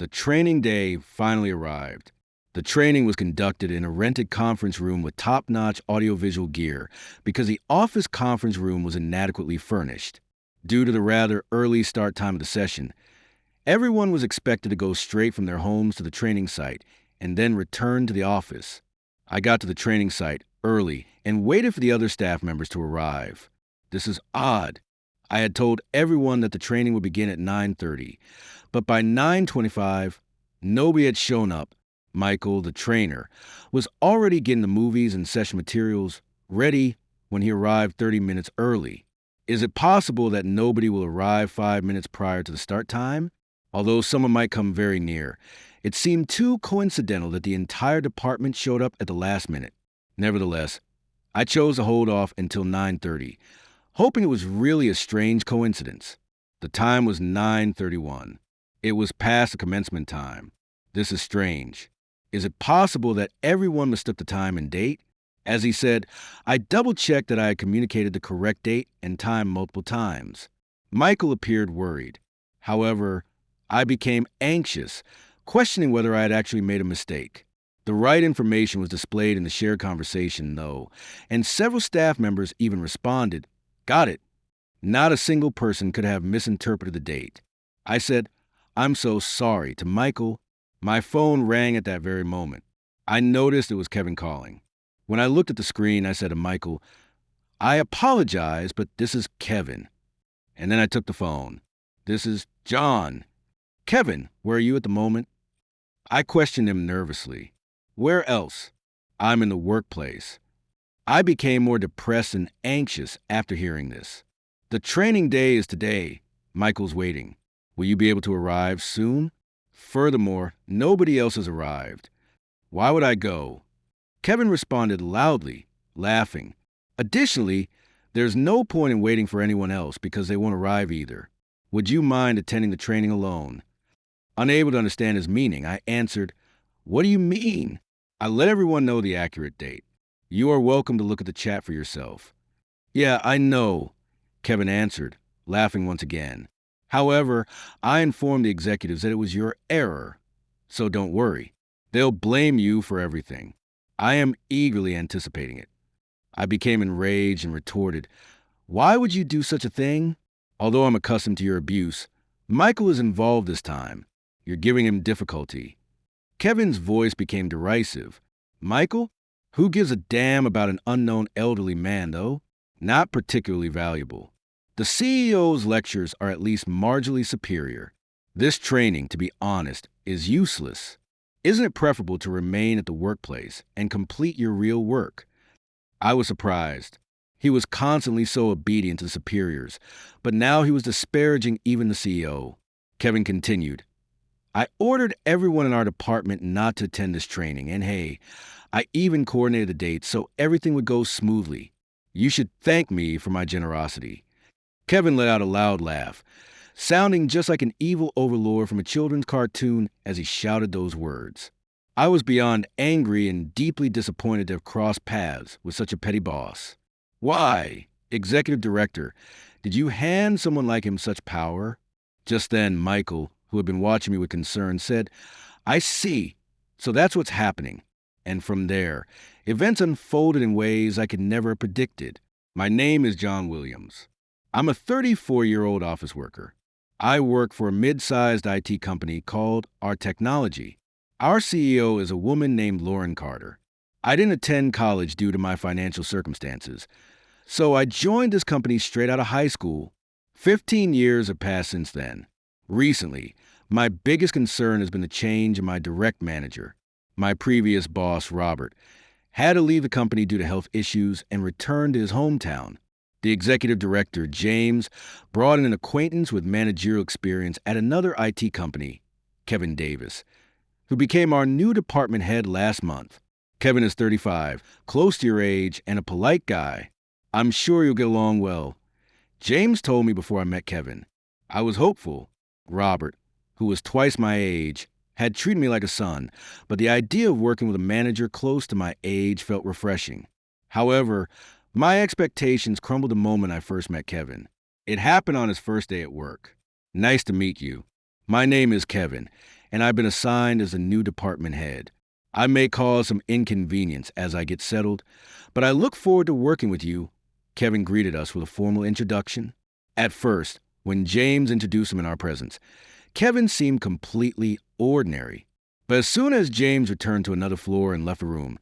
The training day finally arrived. The training was conducted in a rented conference room with top-notch audiovisual gear because the office conference room was inadequately furnished. Due to the rather early start time of the session, everyone was expected to go straight from their homes to the training site and then return to the office. I got to the training site early and waited for the other staff members to arrive. This is odd. I had told everyone that the training would begin at 9:30, but by 9:25, nobody had shown up. Michael, the trainer, was already getting the movies and session materials ready when he arrived 30 minutes early. Is it possible that nobody will arrive 5 minutes prior to the start time? Although someone might come very near, it seemed too coincidental that the entire department showed up at the last minute. Nevertheless, I chose to hold off until 9:30, hoping it was really a strange coincidence. The time was 9:31. It was past the commencement time. This is strange. Is it possible that everyone mistook the time and date? As he said, I double-checked that I had communicated the correct date and time multiple times. Michael appeared worried. However, I became anxious, questioning whether I had actually made a mistake. The right information was displayed in the shared conversation, though, and several staff members even responded, "Got it." Not a single person could have misinterpreted the date. I said, "I'm so sorry," to Michael. My phone rang at that very moment. I noticed it was Kevin calling. When I looked at the screen, I said to Michael, "I apologize, but this is Kevin." And then I took the phone. "This is John." "Kevin, where are you at the moment?" I questioned him nervously. "Where else?" "I'm in the workplace." I became more depressed and anxious after hearing this. "The training day is today." "Michael's waiting. Will you be able to arrive soon?" "Furthermore, nobody else has arrived." "Why would I go?" Kevin responded loudly, laughing. "Additionally, there's no point in waiting for anyone else because they won't arrive either. Would you mind attending the training alone?" Unable to understand his meaning, I answered, "What do you mean?" I let everyone know the accurate date. "You are welcome to look at the chat for yourself." "Yeah, I know," Kevin answered, laughing once again. "However, I informed the executives that it was your error. So don't worry. They'll blame you for everything." I am eagerly anticipating it. I became enraged and retorted, "Why would you do such a thing? Although I'm accustomed to your abuse, Michael is involved this time. You're giving him difficulty." Kevin's voice became derisive. "Michael? Who gives a damn about an unknown elderly man, though? Not particularly valuable. The CEO's lectures are at least marginally superior. This training, to be honest, is useless. Isn't it preferable to remain at the workplace and complete your real work?" I was surprised. He was constantly so obedient to superiors, but now he was disparaging even the CEO. Kevin continued, "I ordered everyone in our department not to attend this training, and hey, I even coordinated the dates so everything would go smoothly. You should thank me for my generosity." Kevin let out a loud laugh, sounding just like an evil overlord from a children's cartoon as he shouted those words. I was beyond angry and deeply disappointed to have crossed paths with such a petty boss. "Why, Executive Director, did you hand someone like him such power?" Just then, Michael, who had been watching me with concern, said, "I see. So that's what's happening." And from there, events unfolded in ways I could never have predicted. My name is John Williams. I'm a 34-year-old office worker. I work for a mid-sized IT company called Our Technology. Our CEO is a woman named Lauren Carter. I didn't attend college due to my financial circumstances, so I joined this company straight out of high school. 15 years have passed since then. Recently, my biggest concern has been the change in my direct manager. My previous boss, Robert, had to leave the company due to health issues and return to his hometown. The executive director, James, brought in an acquaintance with managerial experience at another IT company, Kevin Davis, who became our new department head last month. Kevin is 35, close to your age, and a polite guy. I'm sure you'll get along well. James told me before I met Kevin. I was hopeful. Robert, who was twice my age, had treated me like a son, but the idea of working with a manager close to my age felt refreshing. However, my expectations crumbled the moment I first met Kevin. It happened on his first day at work. "Nice to meet you. My name is Kevin, and I've been assigned as a new department head. I may cause some inconvenience as I get settled, but I look forward to working with you." Kevin greeted us with a formal introduction. At first, when James introduced him in our presence, Kevin seemed completely ordinary. But as soon as James returned to another floor and left the room,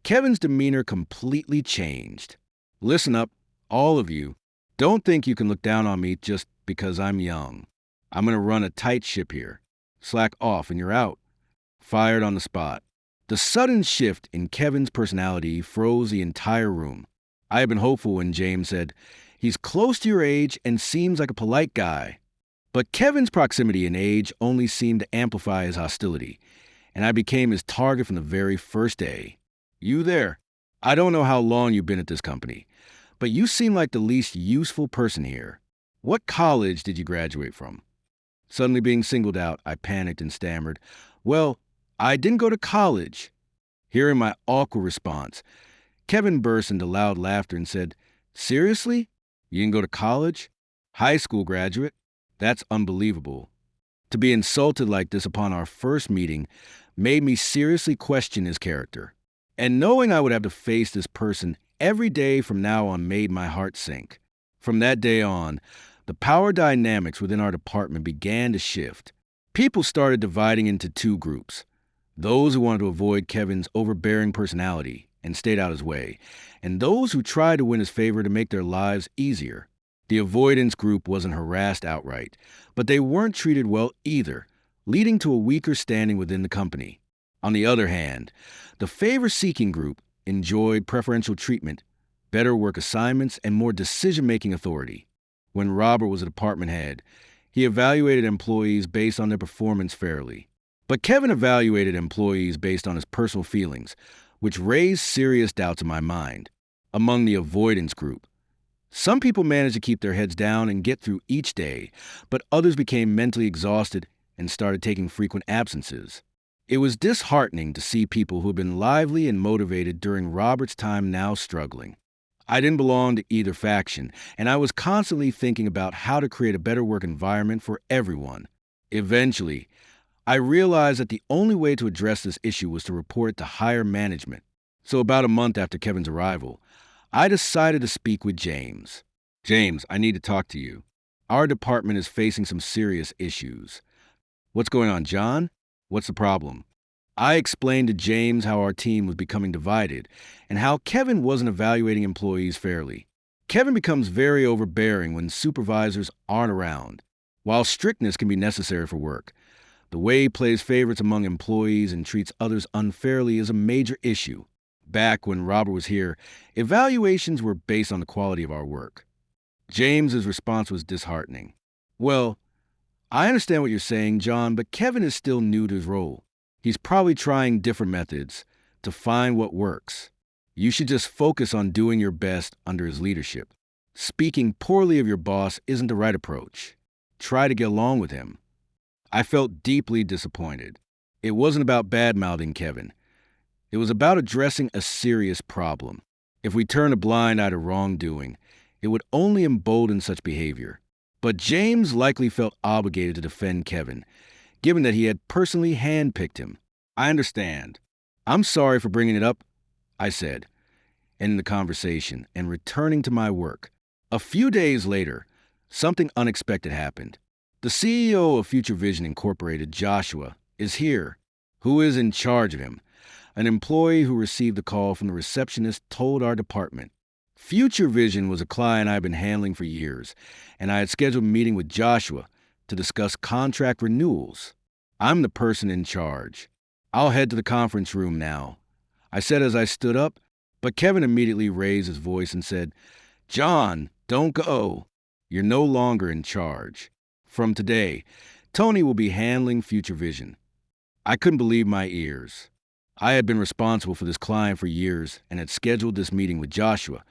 Kevin's demeanor completely changed. "Listen up, all of you. Don't think you can look down on me just because I'm young. I'm going to run a tight ship here. Slack off and you're out." Fired on the spot. The sudden shift in Kevin's personality froze the entire room. I had been hopeful when James said, "He's close to your age and seems like a polite guy." But Kevin's proximity in age only seemed to amplify his hostility, and I became his target from the very first day. "You there. I don't know how long you've been at this company, but you seem like the least useful person here. What college did you graduate from?" Suddenly being singled out, I panicked and stammered, "Well, I didn't go to college." Hearing my awkward response, Kevin burst into loud laughter and said, "Seriously? You didn't go to college? High school graduate? That's unbelievable." To be insulted like this upon our first meeting made me seriously question his character. And knowing I would have to face this person every day from now on made my heart sink. From that day on, the power dynamics within our department began to shift. People started dividing into two groups: those who wanted to avoid Kevin's overbearing personality and stayed out his way, and those who tried to win his favor to make their lives easier. The avoidance group wasn't harassed outright, but they weren't treated well either, leading to a weaker standing within the company. On the other hand, the favor-seeking group enjoyed preferential treatment, better work assignments, and more decision-making authority. When Robert was a department head, he evaluated employees based on their performance fairly. But Kevin evaluated employees based on his personal feelings, which raised serious doubts in my mind. Among the avoidance group, some people managed to keep their heads down and get through each day, but others became mentally exhausted and started taking frequent absences. It was disheartening to see people who had been lively and motivated during Robert's time now struggling. I didn't belong to either faction, and I was constantly thinking about how to create a better work environment for everyone. Eventually, I realized that the only way to address this issue was to report it to higher management. So about a month after Kevin's arrival, I decided to speak with James. "James, I need to talk to you. Our department is facing some serious issues." "What's going on, John? What's the problem?" I explained to James how our team was becoming divided and how Kevin wasn't evaluating employees fairly. Kevin becomes very overbearing when supervisors aren't around. While strictness can be necessary for work, the way he plays favorites among employees and treats others unfairly is a major issue. Back when Robert was here, evaluations were based on the quality of our work. James's response was disheartening. "Well, I understand what you're saying, John, but Kevin is still new to his role. He's probably trying different methods to find what works. You should just focus on doing your best under his leadership. Speaking poorly of your boss isn't the right approach. Try to get along with him." I felt deeply disappointed. It wasn't about bad-mouthing Kevin. It was about addressing a serious problem. If we turned a blind eye to wrongdoing, it would only embolden such behavior. But James likely felt obligated to defend Kevin, given that he had personally handpicked him. "I understand. I'm sorry for bringing it up," I said, ending the conversation and returning to my work. A few days later, something unexpected happened. The CEO of Future Vision Incorporated, Joshua, is here. Who is in charge of him? An employee who received a call from the receptionist told our department. Future Vision was a client I've been handling for years, and I had scheduled a meeting with Joshua to discuss contract renewals. "I'm the person in charge. I'll head to the conference room now," I said as I stood up, but Kevin immediately raised his voice and said, "John, don't go. You're no longer in charge. From today, Tony will be handling Future Vision." I couldn't believe my ears. I had been responsible for this client for years and had scheduled this meeting with Joshua.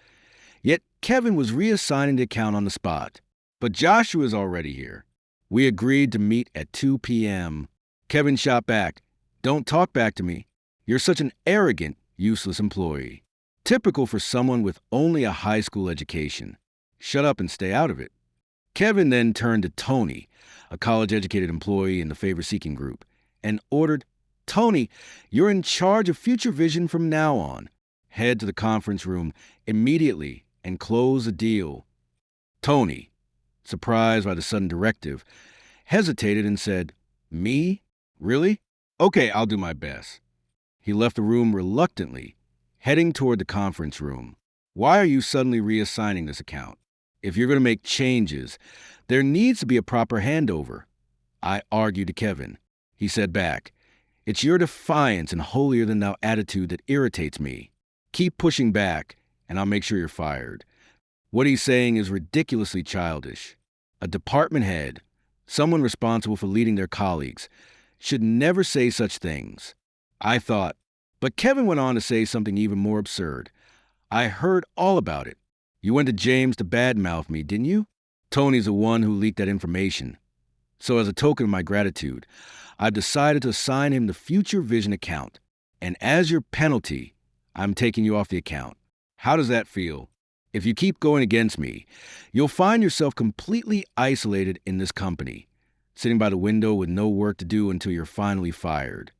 Yet Kevin was reassigning the account on the spot. But Joshua is already here. We agreed to meet at 2 p.m. Kevin shot back, "Don't talk back to me. You're such an arrogant, useless employee. Typical for someone with only a high school education. Shut up and stay out of it." Kevin then turned to Tony, a college-educated employee in the favor-seeking group, and ordered, "Tony, you're in charge of future vision from now on. Head to the conference room immediately and close the deal." Tony, surprised by the sudden directive, hesitated and said, "Me? Really? Okay, I'll do my best." He left the room reluctantly, heading toward the conference room. "Why are you suddenly reassigning this account? If you're going to make changes, there needs to be a proper handover," I argued to Kevin. He said back, "It's your defiance and holier-than-thou attitude that irritates me. Keep pushing back, and I'll make sure you're fired." What he's saying is ridiculously childish. A department head, someone responsible for leading their colleagues, should never say such things. I thought, but Kevin went on to say something even more absurd. "I heard all about it. You went to James to badmouth me, didn't you? Tony's the one who leaked that information. So as a token of my gratitude, I've decided to assign him the Future Vision account. And as your penalty, I'm taking you off the account. How does that feel? If you keep going against me, you'll find yourself completely isolated in this company, sitting by the window with no work to do until you're finally fired."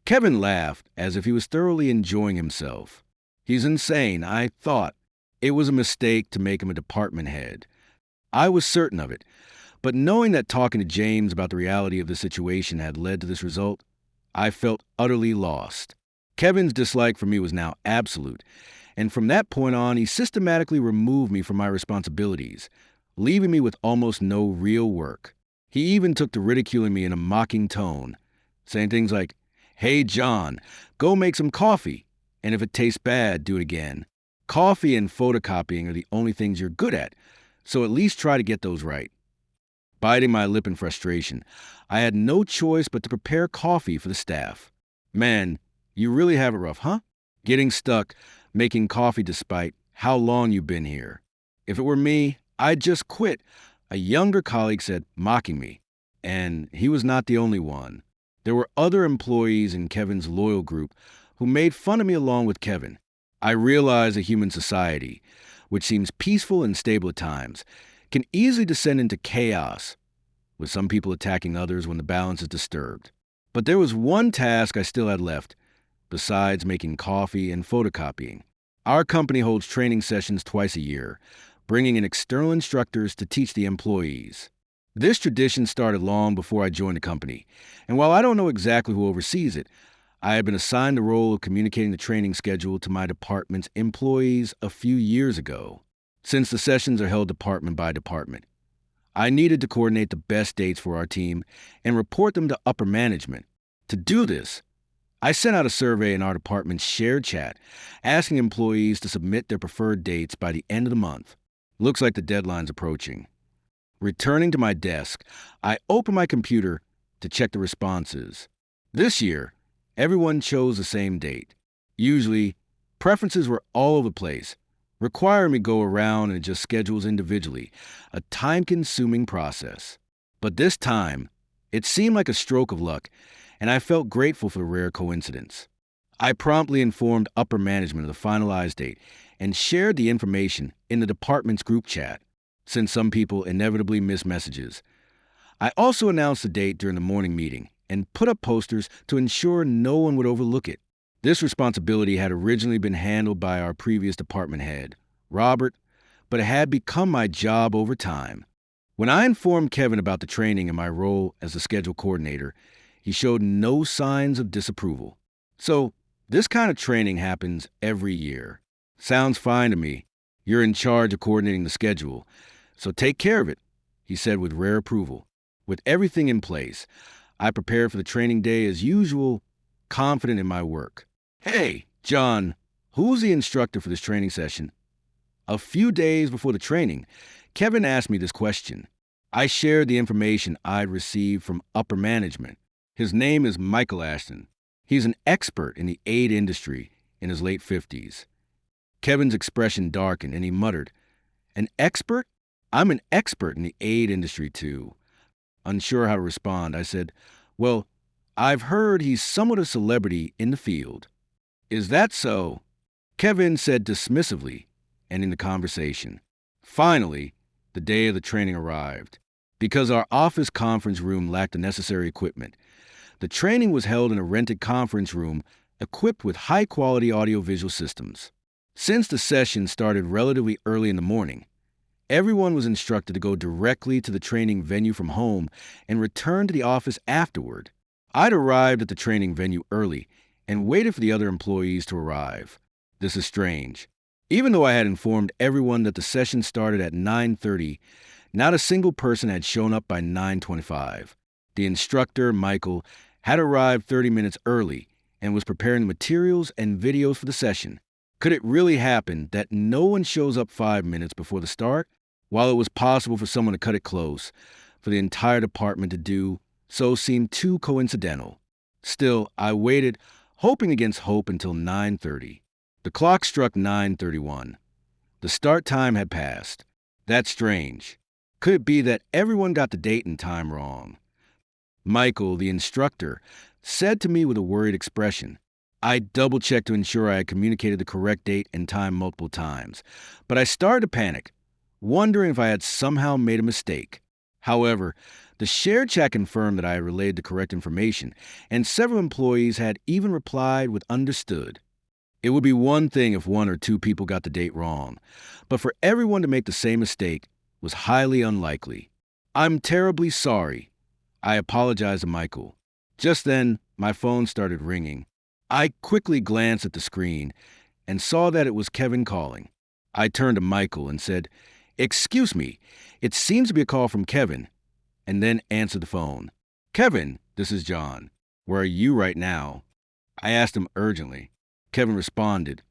Kevin laughed as if he was thoroughly enjoying himself. He's insane, I thought. It was a mistake to make him a department head. I was certain of it, but knowing that talking to James about the reality of the situation had led to this result, I felt utterly lost. Kevin's dislike for me was now absolute, and from that point on, he systematically removed me from my responsibilities, leaving me with almost no real work. He even took to ridiculing me in a mocking tone, saying things like, "Hey, John, go make some coffee, and if it tastes bad, do it again. Coffee and photocopying are the only things you're good at, so at least try to get those right." Biting my lip in frustration, I had no choice but to prepare coffee for the staff. Man, you really have it rough, huh? Getting stuck, making coffee despite how long you've been here. If it were me, I'd just quit, a younger colleague said, mocking me. And he was not the only one. There were other employees in Kevin's loyal group who made fun of me along with Kevin. I realize a human society, which seems peaceful and stable at times, can easily descend into chaos, with some people attacking others when the balance is disturbed. But there was one task I still had left, besides making coffee and photocopying. Our company holds training sessions twice a year, bringing in external instructors to teach the employees. This tradition started long before I joined the company, and while I don't know exactly who oversees it, I have been assigned the role of communicating the training schedule to my department's employees a few years ago. Since the sessions are held department by department, I needed to coordinate the best dates for our team and report them to upper management. To do this, I sent out a survey in our department's shared chat, asking employees to submit their preferred dates by the end of the month. Looks like the deadline's approaching. Returning to my desk, I opened my computer to check the responses. This year, everyone chose the same date. Usually, preferences were all over the place, requiring me to go around and adjust schedules individually, a time-consuming process. But this time, it seemed like a stroke of luck, and I felt grateful for the rare coincidence. I promptly informed upper management of the finalized date and shared the information in the department's group chat, since some people inevitably miss messages. I also announced the date during the morning meeting and put up posters to ensure no one would overlook it. This responsibility had originally been handled by our previous department head, Robert, but it had become my job over time. When I informed Kevin about the training and my role as the schedule coordinator, he showed no signs of disapproval. "So, this kind of training happens every year. Sounds fine to me. You're in charge of coordinating the schedule, so take care of it," he said with rare approval. With everything in place, I prepared for the training day as usual, confident in my work. "Hey, John, who's the instructor for this training session?" A few days before the training, Kevin asked me this question. I shared the information I'd received from upper management. His name is Michael Ashton. He's an expert in the aid industry in his late 50s. Kevin's expression darkened and he muttered, "An expert? I'm an expert in the aid industry too." Unsure how to respond, I said, "Well, I've heard he's somewhat a celebrity in the field." "Is that so?" Kevin said dismissively, ending the conversation. Finally, the day of the training arrived. Because our office conference room lacked the necessary equipment, The training was held in a rented conference room equipped with high-quality audiovisual systems. Since the session started relatively early in the morning, everyone was instructed to go directly to the training venue from home and return to the office afterward. I'd arrived at the training venue early and waited for the other employees to arrive. This is strange. Even though I had informed everyone that the session started at 9:30, not a single person had shown up by 9:25. The instructor, Michael, had arrived 30 minutes early and was preparing materials and videos for the session. Could it really happen that no one shows up 5 minutes before the start? While it was possible for someone to cut it close, for the entire department to do so seemed too coincidental. Still, I waited, hoping against hope until 9:30. The clock struck 9:31. The start time had passed. That's strange. Could it be that everyone got the date and time wrong? Michael, the instructor, said to me with a worried expression. I double-checked to ensure I had communicated the correct date and time multiple times, but I started to panic, wondering if I had somehow made a mistake. However, the shared chat confirmed that I had relayed the correct information, and several employees had even replied with understood. It would be one thing if one or two people got the date wrong, but for everyone to make the same mistake was highly unlikely. I'm terribly sorry. I apologized to Michael. Just then, my phone started ringing. I quickly glanced at the screen and saw that it was Kevin calling. I turned to Michael and said, "Excuse me, it seems to be a call from Kevin," and then answered the phone. "Kevin, this is John. Where are you right now?" I asked him urgently. Kevin responded,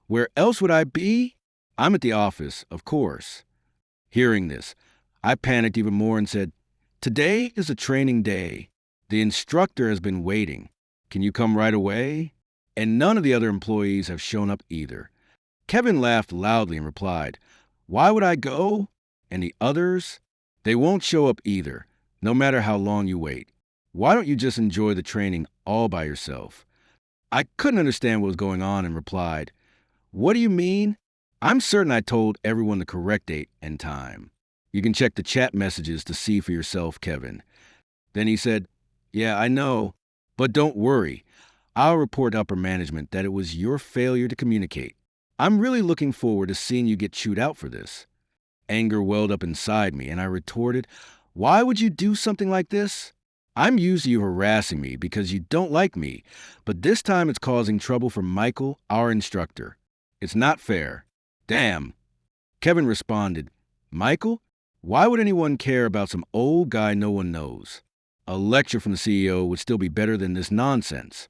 "Where else would I be? I'm at the office, of course." Hearing this, I panicked even more and said, "Today is a training day. The instructor has been waiting. Can you come right away?" And none of the other employees have shown up either. Kevin laughed loudly and replied, "Why would I go? And the others? They won't show up either, no matter how long you wait. Why don't you just enjoy the training all by yourself?" I couldn't understand what was going on and replied, "What do you mean? I'm certain I told everyone the correct date and time. You can check the chat messages to see for yourself, Kevin." Then he said, "Yeah, I know, but don't worry. I'll report to upper management that it was your failure to communicate. I'm really looking forward to seeing you get chewed out for this." Anger welled up inside me, and I retorted, "Why would you do something like this? I'm used to you harassing me because you don't like me, but this time it's causing trouble for Michael, our instructor. It's not fair. Damn." Kevin responded, "Michael, why would anyone care about some old guy no one knows? A lecture from the CEO would still be better than this nonsense.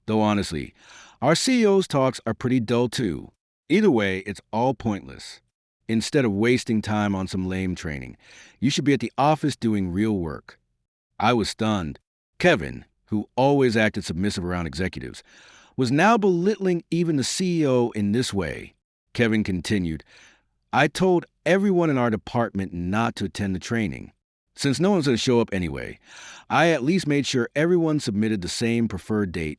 Though honestly, our CEO's talks are pretty dull too. Either way, it's all pointless. Instead of wasting time on some lame training, you should be at the office doing real work." I was stunned. Kevin, who always acted submissive around executives, was now belittling even the CEO in this way. Kevin continued, "I told everyone in our department not to attend the training. Since no one's going to show up anyway, I at least made sure everyone submitted the same preferred date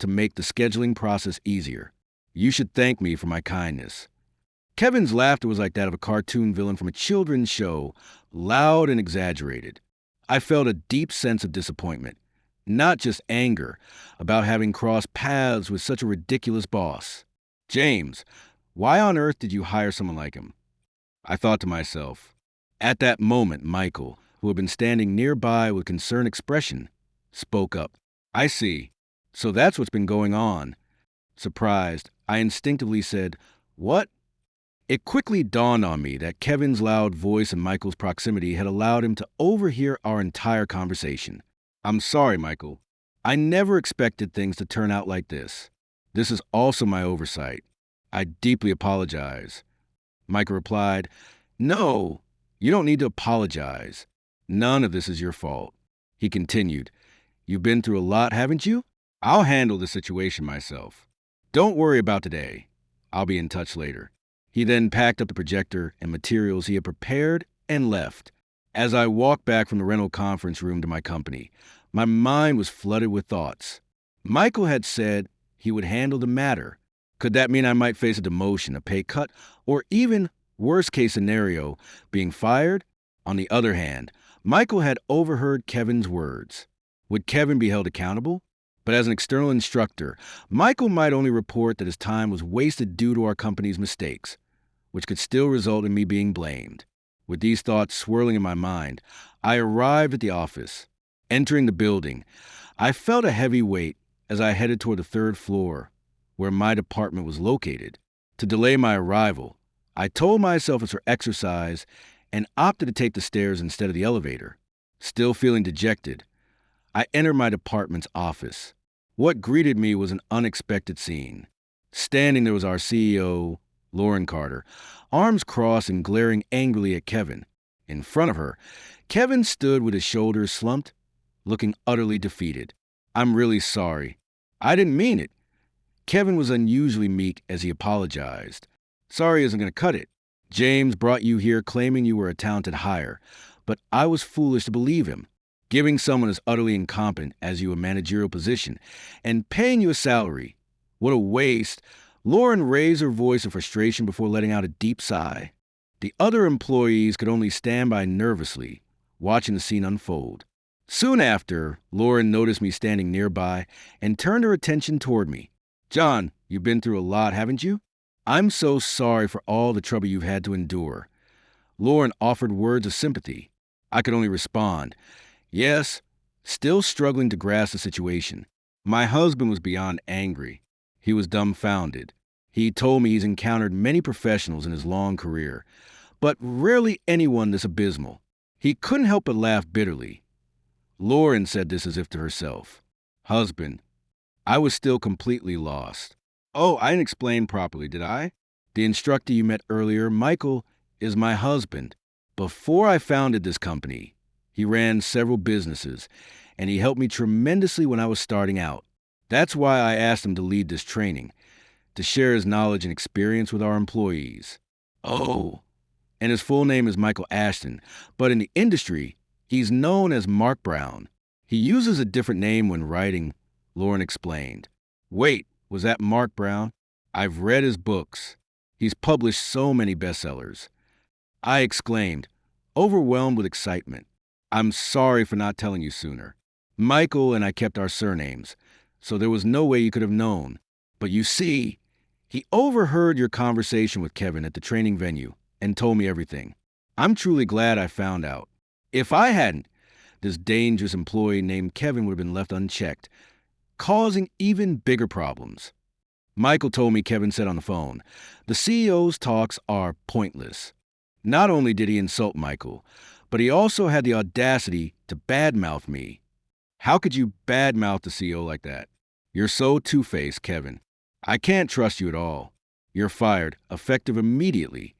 to make the scheduling process easier. You should thank me for my kindness." Kevin's laughter was like that of a cartoon villain from a children's show, loud and exaggerated. I felt a deep sense of disappointment, not just anger, about having crossed paths with such a ridiculous boss. "James, why on earth did you hire someone like him?" I thought to myself. At that moment, Michael, who had been standing nearby with concerned expression, spoke up. "I see. So that's what's been going on." Surprised, I instinctively said, "What?" It quickly dawned on me that Kevin's loud voice and Michael's proximity had allowed him to overhear our entire conversation. "I'm sorry, Michael. I never expected things to turn out like this. This is also my oversight. I deeply apologize." Michael replied, "No, you don't need to apologize. None of this is your fault." He continued, "You've been through a lot, haven't you? I'll handle the situation myself. Don't worry about today. I'll be in touch later." He then packed up the projector and materials he had prepared and left. As I walked back from the rental conference room to my company, my mind was flooded with thoughts. Michael had said he would handle the matter. Could that mean I might face a demotion, a pay cut, or even, worst case scenario, being fired? On the other hand, Michael had overheard Kevin's words. Would Kevin be held accountable? But as an external instructor, Michael might only report that his time was wasted due to our company's mistakes, which could still result in me being blamed. With these thoughts swirling in my mind, I arrived at the office. Entering the building, I felt a heavy weight as I headed toward the third floor, where my department was located. To delay my arrival, I told myself it's for exercise and opted to take the stairs instead of the elevator. Still feeling dejected, I entered my department's office. What greeted me was an unexpected scene. Standing there was our CEO, Lauren Carter, arms crossed and glaring angrily at Kevin. In front of her, Kevin stood with his shoulders slumped, looking utterly defeated. "I'm really sorry. I didn't mean it." Kevin was unusually meek as he apologized. "Sorry isn't going to cut it. James brought you here claiming you were a talented hire, but I was foolish to believe him. Giving someone as utterly incompetent as you a managerial position and paying you a salary. What a waste." Lauren raised her voice in frustration before letting out a deep sigh. The other employees could only stand by nervously, watching the scene unfold. Soon after, Lauren noticed me standing nearby and turned her attention toward me. "John, you've been through a lot, haven't you? I'm so sorry for all the trouble you've had to endure." Lauren offered words of sympathy. I could only respond, "Yes," still struggling to grasp the situation. My husband was beyond angry. He was dumbfounded. He told me he's encountered many professionals in his long career, but rarely anyone this abysmal. He couldn't help but laugh bitterly. Lauren said this as if to herself. "Husband." I was still completely lost. "Oh, I didn't explain properly, did I? The instructor you met earlier, Michael, is my husband. Before I founded this company, he ran several businesses, and he helped me tremendously when I was starting out. That's why I asked him to lead this training, to share his knowledge and experience with our employees." "Oh." "And his full name is Michael Ashton, but in the industry, he's known as Mark Brown. He uses a different name when writing," Lauren explained. "Wait, was that Mark Brown? I've read his books. He's published so many bestsellers." I exclaimed, overwhelmed with excitement. "I'm sorry for not telling you sooner. Michael and I kept our surnames, so there was no way you could have known. But you see, he overheard your conversation with Kevin at the training venue and told me everything. I'm truly glad I found out. If I hadn't, this dangerous employee named Kevin would have been left unchecked, causing even bigger problems." Michael told me Kevin said on the phone, "The CEO's talks are pointless." Not only did he insult Michael, but he also had the audacity to badmouth me. "How could you badmouth the CEO like that? You're so two-faced, Kevin. I can't trust you at all. You're fired, effective immediately."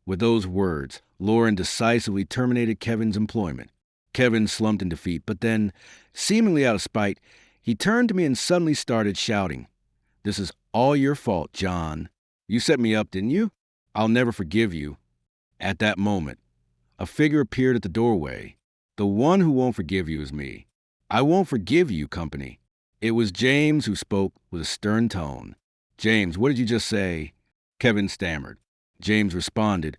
With those words, Lauren decisively terminated Kevin's employment. Kevin slumped in defeat, but then, seemingly out of spite, he turned to me and suddenly started shouting, "This is all your fault, John. You set me up, didn't you? I'll never forgive you." At that moment, a figure appeared at the doorway. "The one who won't forgive you is me. I won't forgive you, company." It was James who spoke with a stern tone. "James, what did you just say?" Kevin stammered. James responded,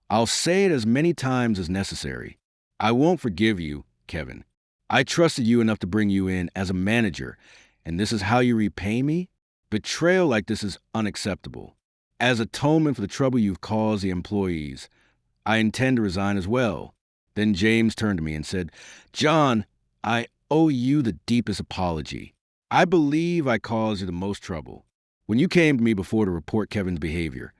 "I'll say it as many times as necessary. I won't forgive you, Kevin. I trusted you enough to bring you in as a manager, and this is how you repay me? Betrayal like this is unacceptable. As atonement for the trouble you've caused the employees, I intend to resign as well." Then James turned to me and said, "John, I owe you the deepest apology. I believe I caused you the most trouble. When you came to me before to report Kevin's behavior,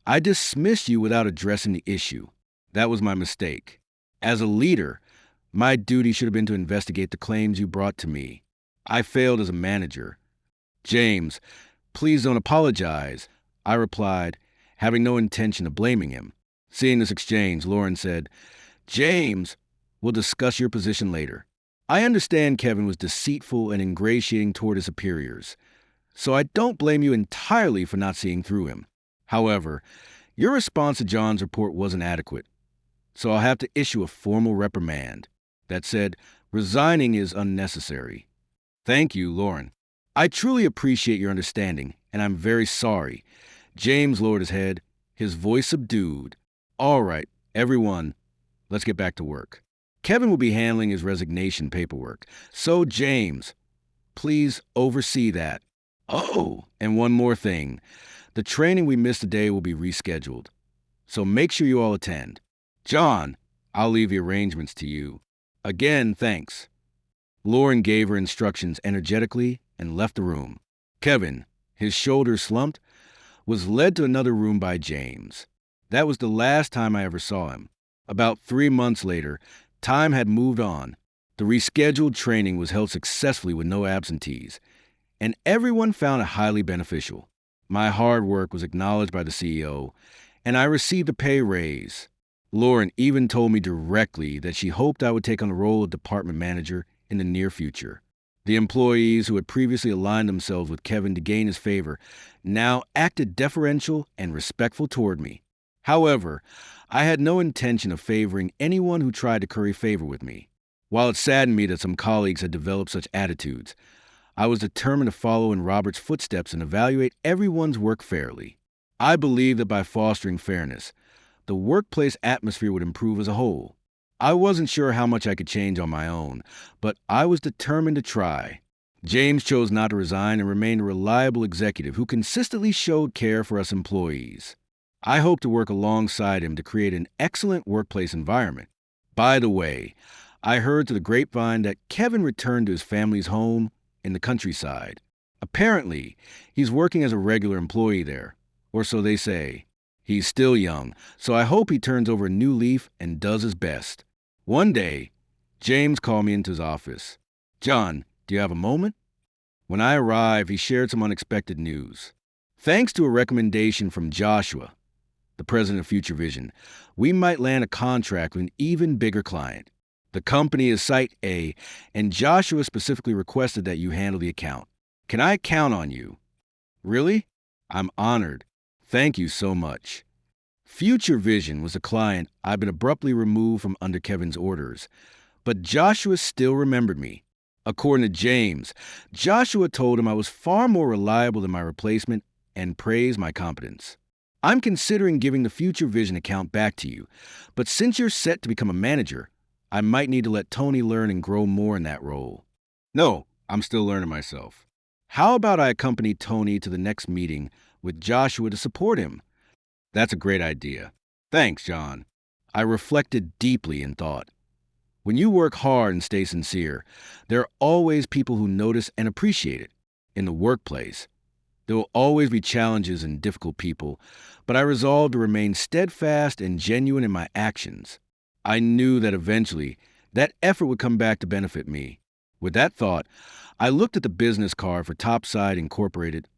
I dismissed you without addressing the issue. That was my mistake. As a leader, my duty should have been to investigate the claims you brought to me. I failed as a manager." "James, please don't apologize," I replied, having no intention of blaming him. Seeing this exchange, Lauren said, "James, we'll discuss your position later. I understand Kevin was deceitful and ingratiating toward his superiors, so I don't blame you entirely for not seeing through him. However, your response to John's report wasn't adequate, so I'll have to issue a formal reprimand. That said, resigning is unnecessary." "Thank you, Lauren. I truly appreciate your understanding, and I'm very sorry." James lowered his head, his voice subdued. "All right, everyone, let's get back to work." Kevin will be handling his resignation paperwork. So, James, please oversee that. Oh, and one more thing. The training we missed today will be rescheduled. So make sure you all attend. John, I'll leave the arrangements to you. Again, thanks. Lauren gave her instructions energetically and left the room. Kevin, his shoulders slumped, was led to another room by James. That was the last time I ever saw him. About 3 months later, time had moved on. The rescheduled training was held successfully with no absentees, and everyone found it highly beneficial. My hard work was acknowledged by the CEO, and I received a pay raise. Lauren even told me directly that she hoped I would take on the role of department manager in the near future. The employees who had previously aligned themselves with Kevin to gain his favor now acted deferential and respectful toward me. However, I had no intention of favoring anyone who tried to curry favor with me. While it saddened me that some colleagues had developed such attitudes, I was determined to follow in Robert's footsteps and evaluate everyone's work fairly. I believed that by fostering fairness, the workplace atmosphere would improve as a whole. I wasn't sure how much I could change on my own, but I was determined to try. James chose not to resign and remained a reliable executive who consistently showed care for us employees. I hope to work alongside him to create an excellent workplace environment. By the way, I heard through the grapevine that Kevin returned to his family's home in the countryside. Apparently, he's working as a regular employee there, or so they say. He's still young, so I hope he turns over a new leaf and does his best. One day, James called me into his office. John, do you have a moment? When I arrived, he shared some unexpected news. Thanks to a recommendation from Joshua, the president of Future Vision, we might land a contract with an even bigger client. The company is Site A, and Joshua specifically requested that you handle the account. Can I count on you? Really? I'm honored. Thank you so much. Future Vision was a client I'd been abruptly removed from under Kevin's orders, but Joshua still remembered me. According to James, Joshua told him I was far more reliable than my replacement and praised my competence. I'm considering giving the Future Vision account back to you, but since you're set to become a manager, I might need to let Tony learn and grow more in that role. No, I'm still learning myself. How about I accompany Tony to the next meeting with Joshua to support him? That's a great idea. Thanks, John. I reflected deeply and thought. When you work hard and stay sincere, there are always people who notice and appreciate it. In the workplace, there will always be challenges and difficult people, but I resolved to remain steadfast and genuine in my actions. I knew that eventually, that effort would come back to benefit me. With that thought, I looked at the business card for Topside Incorporated,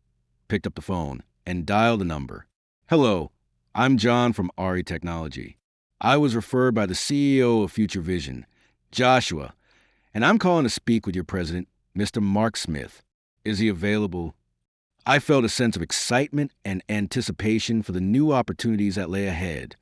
picked up the phone, and dialed the number. Hello, I'm John from RE Technology. I was referred by the CEO of Future Vision, Joshua, and I'm calling to speak with your president, Mr. Mark Smith. Is he available? I felt a sense of excitement and anticipation for the new opportunities that lay ahead.